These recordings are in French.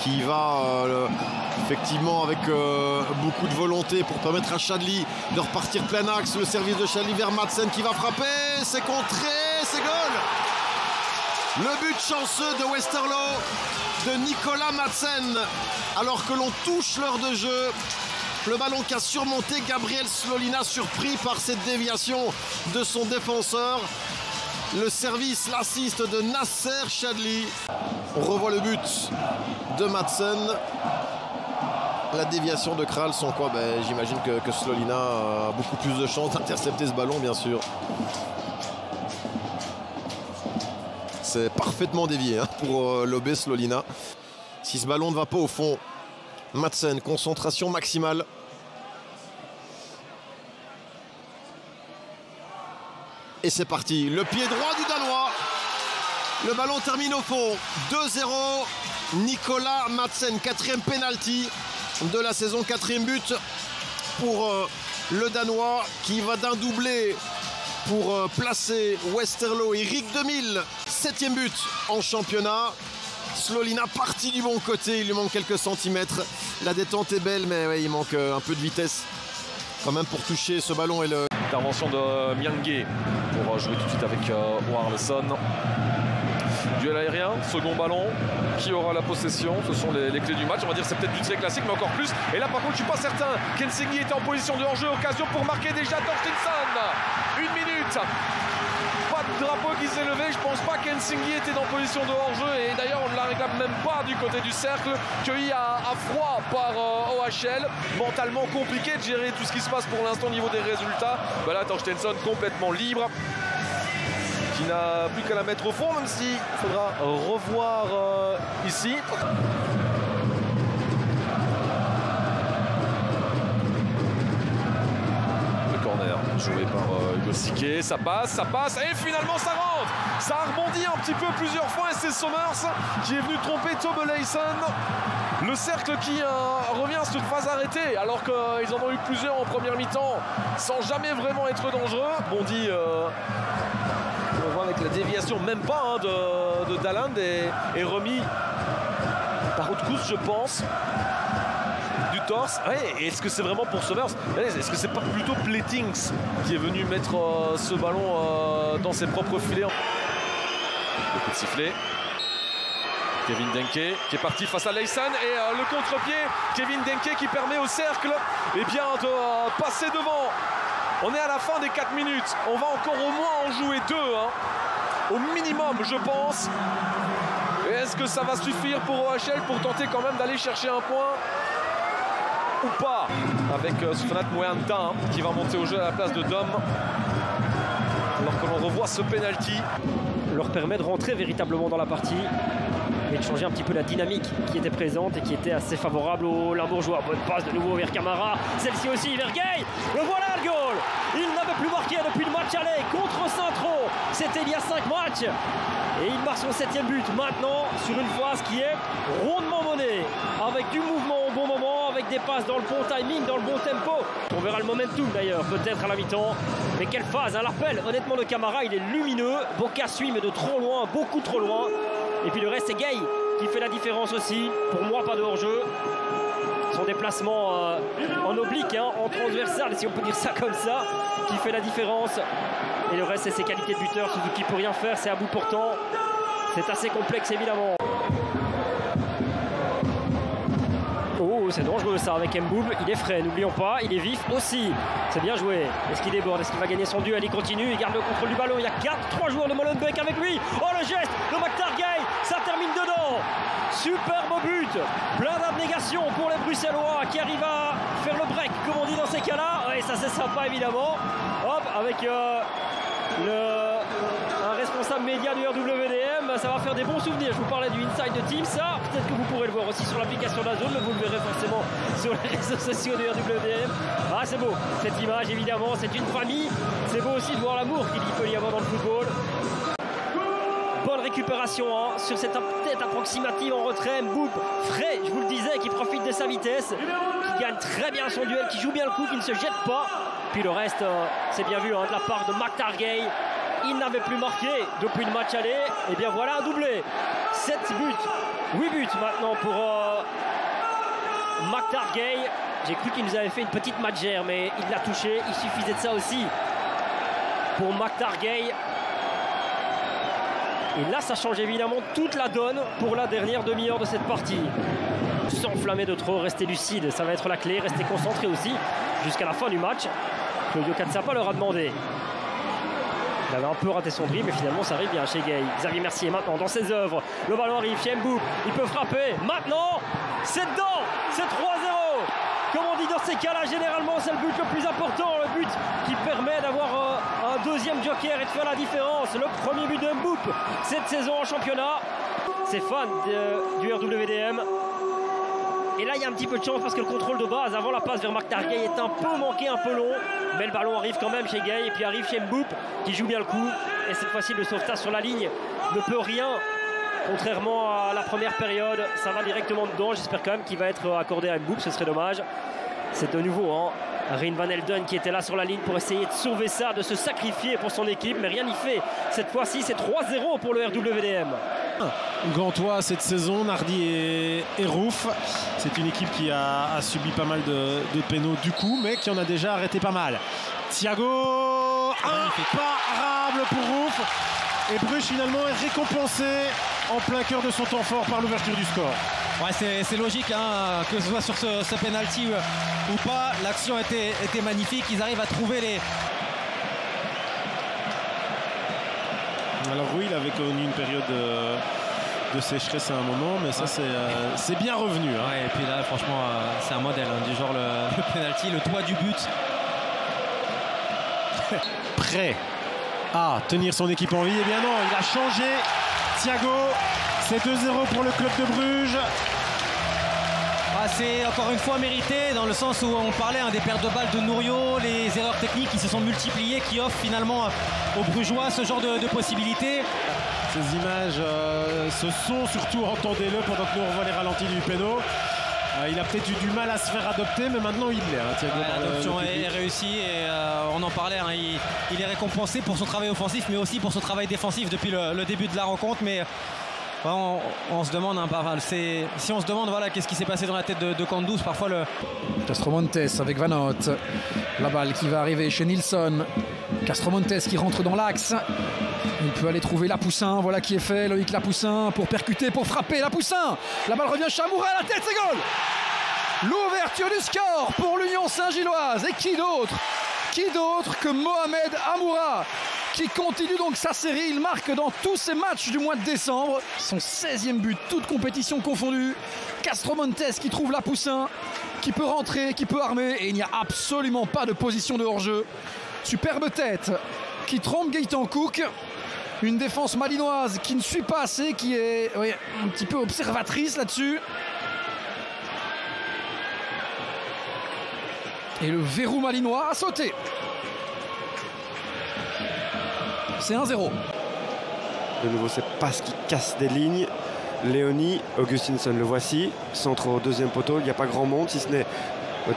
qui va effectivement avec beaucoup de volonté pour permettre à Chadli de repartir plein axe. Le service de Chadli vers Madsen qui va frapper, c'est contré, c'est goal. Le but chanceux de Westerlo, de Nicolas Madsen, alors que l'on touche l'heure de jeu. Le ballon qui a surmonté Gabriel Slolina, surpris par cette déviation de son défenseur. Le service, l'assist de Nasser Chadli. On revoit le but de Madsen. La déviation de Kral sont quoi? J'imagine que Slolina a beaucoup plus de chances d'intercepter ce ballon, bien sûr. C'est parfaitement dévié pour lober Slolina. Si ce ballon ne va pas au fond, Madsen, concentration maximale. Et c'est parti, le pied droit du Danois. Le ballon termine au fond. 2-0, Nicolas Madsen, 4e penalty de la saison, 4e but pour le Danois qui va d'un doublé pour placer Westerlo. Eric 2000, 7e but en championnat. Slolina parti du bon côté, il lui manque quelques centimètres. La détente est belle, mais ouais, il manque un peu de vitesse quand même pour toucher ce ballon. Et l'intervention de Miangue pour jouer tout de suite avec Warleson. Duel aérien, second ballon, qui aura la possession? Ce sont les clés du match. On va dire que c'est peut-être du très classique, mais encore plus. Et là, par contre, je ne suis pas certain. Kensingi était en position de hors-jeu, occasion pour marquer déjà Torstensson. 1 minute. Pas de drapeau qui s'est levé. Je pense pas qu'Kensingi était en position de hors-jeu. Et d'ailleurs, on ne la réclame même pas du côté du cercle. Cueilli à froid par OHL. Mentalement compliqué de gérer tout ce qui se passe pour l'instant au niveau des résultats. Voilà, Torstensson complètement libre, qui n'a plus qu'à la mettre au fond, même s'il faudra revoir ici. Le corner joué par Hugo Siquet, ça passe, et finalement ça rentre. Ça a rebondi un petit peu plusieurs fois, et c'est Sommers qui est venu tromper Tobelaisen. Le cercle qui revient sur phase arrêtée, alors qu'ils en ont eu plusieurs en première mi-temps, sans jamais vraiment être dangereux. Bondi on voit avec la déviation, même pas de Daland, et remis par Outkus, je pense, du torse. Ouais, est-ce que c'est vraiment pour Sommers? Est-ce que c'est pas plutôt Pletings qui est venu mettre ce ballon dans ses propres filets? Le coup de sifflet. Kevin Denke qui est parti face à Leysan, et le contre-pied, Kevin Denke qui permet au cercle de passer devant. On est à la fin des 4 minutes. On va encore au moins en jouer 2. Au minimum, je pense. Est-ce que ça va suffire pour OHL pour tenter quand même d'aller chercher un point ou pas? Avec Soufanat Mouenta qui va monter au jeu à la place de Dom. Alors que l'on revoit ce penalty. Leur permet de rentrer véritablement dans la partie et de changer un petit peu la dynamique qui était présente et qui était assez favorable aux Limbourgeois. Bonne passe de nouveau vers Camara, celle-ci aussi vers Gay. Le voilà le goal. Il n'avait plus marqué depuis le match aller contre Saint-Tron. C'était il y a 5 matchs. Et il marque son 7e but maintenant sur une phase qui est rondement menée, avec du mouvement au bon moment, avec des passes dans le bon timing, dans le bon tempo. On verra le momentum d'ailleurs, peut-être à la mi-temps. Mais quelle phase, hein, l'arpel honnêtement de Camara, il est lumineux. Boca suit mais de trop loin, beaucoup trop loin. Et puis le reste c'est Gay qui fait la différence aussi. Pour moi pas de hors-jeu. Son déplacement en oblique, en transversal si on peut dire ça comme ça, qui fait la différence. Et le reste c'est ses qualités de buteur. Suzuki peut rien faire, c'est à bout portant. C'est assez complexe évidemment. Oh, c'est dangereux ça avec Mboub, il est frais, n'oublions pas, il est vif aussi. C'est bien joué. Est-ce qu'il déborde? Est-ce qu'il va gagner son duel? Il continue, il garde le contrôle du ballon. Il y a 3 joueurs de Molenbeek avec lui. Oh le geste de Maktar Gay, ça termine dedans. Superbe but, plein d'abnégation pour les Bruxellois qui arrivent à faire le break comme on dit dans ces cas-là. Et ça c'est sympa évidemment. Hop, avec un responsable média du RWDM, ça va faire des bons souvenirs. Je vous parlais du Inside de Team, ça peut-être que vous pourrez le voir aussi sur l'application de la zone, mais vous le verrez forcément sur les réseaux sociaux du RWDM. Ah c'est beau, cette image évidemment, c'est une famille. C'est beau aussi de voir l'amour qu'il peut y avoir dans le football. Bonne récupération sur cette tête approximative en retrait. Mboub, frais, je vous le disais, qui profite de sa vitesse, qui gagne très bien son duel, qui joue bien le coup, qui ne se jette pas. Puis le reste, c'est bien vu de la part de Maktar Gay. Il n'avait plus marqué depuis le match aller. Et bien voilà un doublé. 7 buts, 8 buts maintenant pour McTargay. J'ai cru qu'il nous avait fait une petite matchère, mais il l'a touché. Il suffisait de ça aussi pour McTargay. Et là, ça change évidemment toute la donne pour la dernière demi-heure de cette partie. S'enflammer de trop, rester lucide, ça va être la clé. Rester concentré aussi jusqu'à la fin du match. Claudio Catsapa leur a demandé. Il avait un peu raté son dribble, mais finalement ça arrive bien chez Gay. Xavier Mercier maintenant dans ses œuvres. Le ballon arrive chez Mboup. Il peut frapper. Maintenant, c'est dedans. C'est 3-0. Comme on dit dans ces cas-là, généralement c'est le but le plus important. Le but qui permet d'avoir un deuxième joker et de faire la différence. Le premier but de Mboup cette saison en championnat. C'est fan du RWDM. Et là, il y a un petit peu de chance parce que le contrôle de base avant la passe vers McTargay est un peu manqué, un peu long. Mais le ballon arrive quand même chez Gay et puis arrive chez Mboup qui joue bien le coup. Et cette fois-ci, le sauvetage sur la ligne ne peut rien. Contrairement à la première période, ça va directement dedans. J'espère quand même qu'il va être accordé à Mboup, ce serait dommage. C'est de nouveau Rien Van Helden qui était là sur la ligne pour essayer de sauver ça, de se sacrifier pour son équipe. Mais rien n'y fait. Cette fois-ci, c'est 3-0 pour le RWDM. Gantois cette saison, Nardi et Rouf. C'est une équipe qui a subi pas mal de pénaux du coup, mais qui en a déjà arrêté pas mal. Thiago, imparable pour Rouf. Et Bruges finalement est récompensé en plein cœur de son temps fort par l'ouverture du score. Ouais, c'est logique que ce soit sur ce penalty ou pas. L'action était magnifique. Ils arrivent à trouver les... Alors oui, il avait connu une période de sécheresse à un moment, mais ça c'est bien revenu. Ouais, et puis là, franchement, c'est un modèle du genre le penalty, le toit du but. Prêt à tenir son équipe en vie. Eh bien non, il a changé. Thiago, c'est 2-0 pour le club de Bruges. C'est encore une fois mérité dans le sens où on parlait des pertes de balles de Nouriot, les erreurs techniques qui se sont multipliées, qui offrent finalement aux Brugeois ce genre de possibilités. Ces images, ce son surtout, entendez-le pendant que nous on voit les ralentis du péno. Il a peut-être eu du mal à se faire adopter, mais maintenant il l'est. Thiago, l'adoption est réussie et on en parlait. Il est récompensé pour son travail offensif, mais aussi pour son travail défensif depuis le début de la rencontre. Mais on se demande, si on se demande qu'est-ce qui s'est passé dans la tête de Kandus, parfois le... Castromontes avec Van Hout. La balle qui va arriver chez Nilsson. Castromontes qui rentre dans l'axe. Il peut aller trouver Lapoussin, voilà qui est fait. Loïc Lapoussin pour percuter, pour frapper. Lapoussin, la balle revient chez Amoura à la tête, c'est goal. L'ouverture du score pour l'Union Saint-Gilloise. Et qui d'autre que Mohamed Amoura, qui continue donc sa série. Il marque dans tous ses matchs du mois de décembre. Son 16e but, toute compétition confondue. Castromontes qui trouve Lapoussin, qui peut rentrer, qui peut armer. Et il n'y a absolument pas de position de hors-jeu. Superbe tête qui trompe Gaëtan Cook. Une défense malinoise qui ne suit pas assez, qui est un petit peu observatrice là-dessus. Et le verrou malinois a sauté. C'est 1-0. De nouveau, c'est Passe qui casse des lignes. Léonie, Augustinsson, le voici. Centre au deuxième poteau, il n'y a pas grand monde, si ce n'est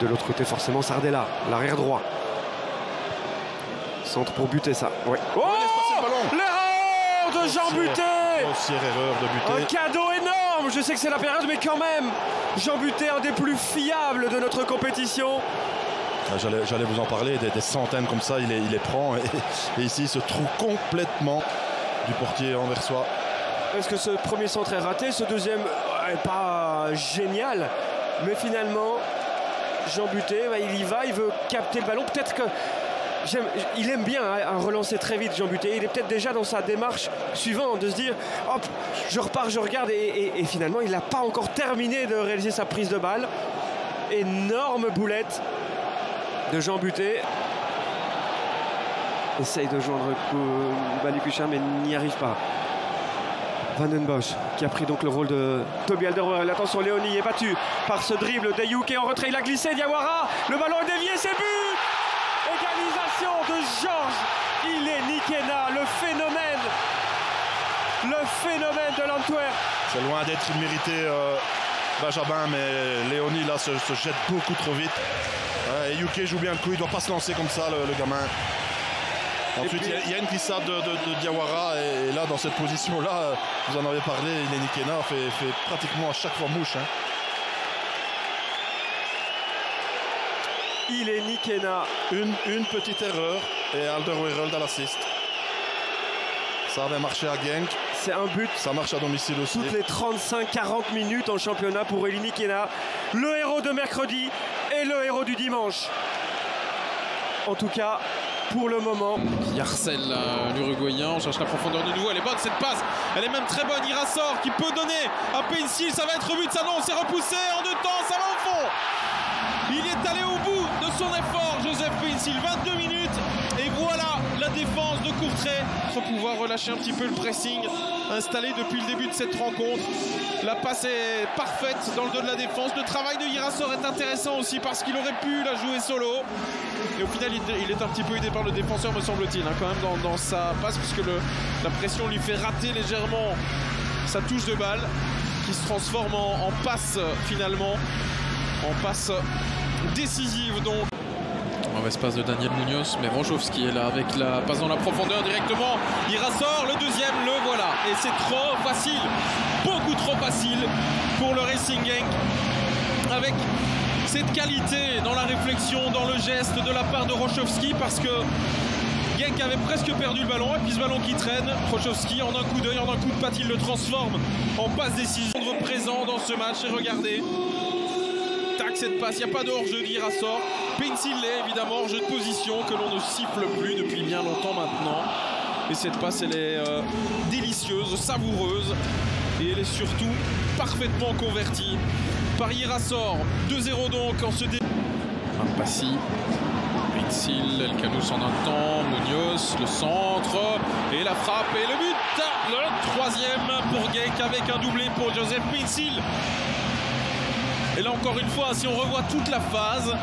de l'autre côté forcément Sardella, l'arrière droit. Centre pour buter ça. Ouais. Oh, l'erreur de Jean Buté. Grossière erreur de Buté. Un cadeau énorme. Je sais que c'est la période, mais quand même, Jean Buté, un des plus fiables de notre compétition. J'allais vous en parler, des centaines comme ça, il les prend et ici il se trouve complètement du portier anversois. Est-ce que ce premier centre est raté, ce deuxième n'est pas génial, mais finalement Jean Buté, il y va, il veut capter le ballon, peut-être que il aime bien relancer très vite Jean Buté, il est peut-être déjà dans sa démarche suivante de se dire hop, je repars, je regarde et finalement il n'a pas encore terminé de réaliser sa prise de balle. Énorme boulette de Jean Buté. Essaye de joindre Balikucha mais n'y arrive pas. Van den Bosch qui a pris donc le rôle de Toby Alderweireld. Attention, Léonie est battu par ce dribble d'Ayuk en retrait, il a glissé, Diawara, le ballon est dévié, c'est but. Égalisation de Georges Ilenikena, le phénomène de l'Antwerp. C'est loin d'être mérité Benjamin, mais Léonie là se jette beaucoup trop vite. Et Yuke joue bien le coup, il ne doit pas se lancer comme ça le gamin. Ensuite, il y a une glissade de Diawara et là, dans cette position-là, vous en avez parlé, Ileni Kena fait pratiquement à chaque fois mouche. Hein. Ileni Kena. Une petite erreur et Alderweireld à l'assist. Ça avait marché à Genk. C'est un but. Ça marche à domicile aussi. Toutes les 35-40 minutes en championnat pour Ileni Kena. Le héros de mercredi et le héros du dimanche. En tout cas, pour le moment. Qui harcèle l'Uruguayen, on cherche la profondeur de nouveau, elle est bonne cette passe, elle est même très bonne, Irassor qui peut donner à Pencil, ça va être but, ça non, c'est repoussé en 2 temps, ça va au fond. Il est allé au bout de son effort, Joseph Pencil, 22 minutes, et voilà la défense de Courtrai pour pouvoir relâcher un petit peu le pressing installé depuis le début de cette rencontre. La passe est parfaite dans le dos de la défense. Le travail de Irassor est intéressant aussi parce qu'il aurait pu la jouer solo. Et au final, il est un petit peu aidé par le défenseur, me semble-t-il, hein, quand même dans sa passe, puisque la pression lui fait rater légèrement sa touche de balle, qui se transforme en passe finalement, en passe décisive donc. Mauvaise passe de Daniel Munoz, mais Ronchowski est là avec la passe dans la profondeur directement. Irassor, le deuxième, le voilà. Et c'est trop facile, beaucoup trop facile pour le Racing Genk. Avec cette qualité dans la réflexion, dans le geste de la part de Ronchowski, parce que Genk avait presque perdu le ballon. Et puis ce ballon qui traîne, Ronchowski en un coup d'œil, en un coup de patte, il le transforme en passe décisive. Présent dans ce match, et regardez. Tac, cette passe, il n'y a pas de hors-jeu d'Irassor. Pencil est évidemment hors-jeu de position que l'on ne siffle plus depuis bien longtemps maintenant. Et cette passe, elle est délicieuse, savoureuse. Et elle est surtout parfaitement convertie par Irassor. 2-0 donc en ce début. Passi, Pencil, El Canous en un temps, Munoz, le centre, et la frappe, et le but. Le troisième pour Genk avec un doublé pour Joseph Pencil. Et là encore une fois, si on revoit toute la phase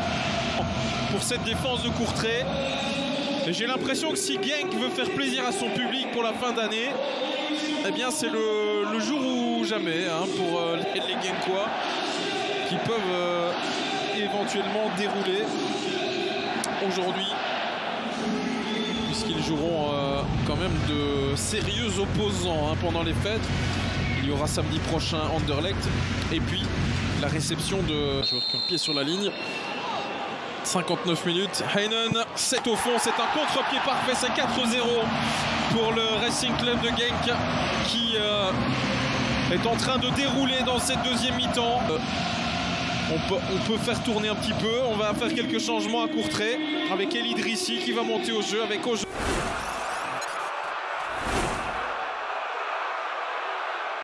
pour cette défense de Courtrai, j'ai l'impression que si Genk veut faire plaisir à son public pour la fin d'année, eh bien c'est le jour ou jamais hein, pour les Genkois qui peuvent éventuellement dérouler aujourd'hui, puisqu'ils joueront quand même de sérieux opposants hein, pendant les fêtes. Il y aura samedi prochain Anderlecht et puis la réception de joueurs qui ont le pied sur la ligne. 59 minutes, Heinen, 7 au fond, c'est un contre-pied parfait, c'est 4-0 pour le Racing Club de Genk qui est en train de dérouler dans cette deuxième mi-temps. On peut faire tourner un petit peu, on va faire quelques changements à Courtrai avec El Idrissi qui va monter au jeu avec Ojo.